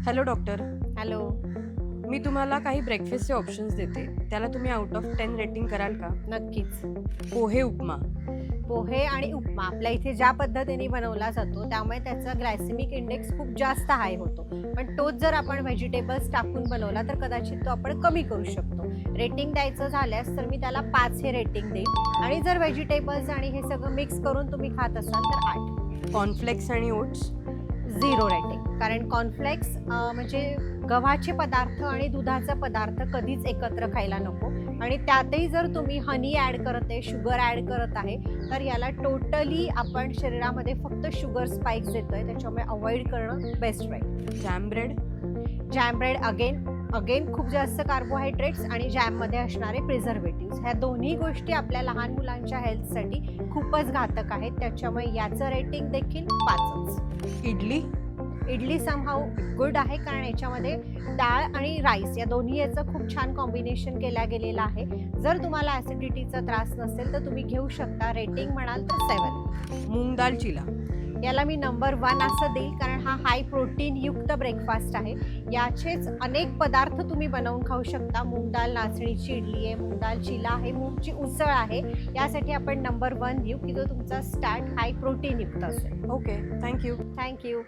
Hello doctor. Hello. मी तुम्हाला काही ब्रेकफास्टचे options देते, त्याला तुम्ही आउट ऑफ 10 रेटिंग कराल का? नक्कीच. पोहे उपमा. पोहे आणि उपमा आपल्या इथे ज्या पद्धतीने बनवला जातो त्यामुळे त्याचा ग्लायसेमिक इंडेक्स खूप जास्त हाय होतो, पण तोच जर आपण व्हेजिटेबल्स टाकून बनवला तर कदाचित तो आपण कमी करू शकतो. रेटिंग द्यायचं झाल्यास तर मी त्याला 5 हे रेटिंग देईन आणि जर व्हेजिटेबल्स आणि हे सगळं मिक्स करून तुम्ही खात असाल तर 8. कॉर्नफ्लेक्स आणि ओट्स. 0 रेटिंग. कारण कॉर्नफ्लेक्स म्हणजे गव्हाचे पदार्थ आणि दुधाचा पदार्थ कधीच एकत्र खायला नको आणि त्यातही जर तुम्ही हनी ॲड करत आहे, शुगर ॲड करत आहे तर याला टोटली आपण शरीरामध्ये फक्त शुगर स्पाइक्स देतोय, त्याच्यामुळे अवॉइड करणं बेस्ट राहील. Jam bread. Jam bread again खूप जास्त कार्बोहायड्रेट्स आणि जॅममध्ये असणारे प्रिझर्वेटिव्स ह्या दोन्ही गोष्टी आपल्या लहान मुलांच्या हेल्थसाठी खूपच घातक आहेत, त्याच्यामुळे याचं रेटिंग देखील 5च. इडली समहाऊ गुड आहे कारण याच्यामध्ये डाळ आणि राईस या दोन्ही याचं खूप छान कॉम्बिनेशन केला गेलेलं आहे. जर तुम्हाला ॲसिडिटीचा त्रास नसेल तर तुम्ही घेऊ शकता. रेटिंग म्हणाल तर 7. मूग दाल चिला. याला मी नंबर 1 असं देईल कारण हा हाय प्रोटीन युक्त ब्रेकफास्ट आहे. याचेच अनेक पदार्थ तुम्ही बनवून खाऊ शकता. मूग दाल नाचणीची इडली आहे, मूग दाल चिला आहे, मूगची उसळ आहे. यासाठी आपण नंबर 1 देऊ की जो तुमचा स्टार्ट हाय प्रोटीन युक्त असेल. Okay, thank you. थँक्यू.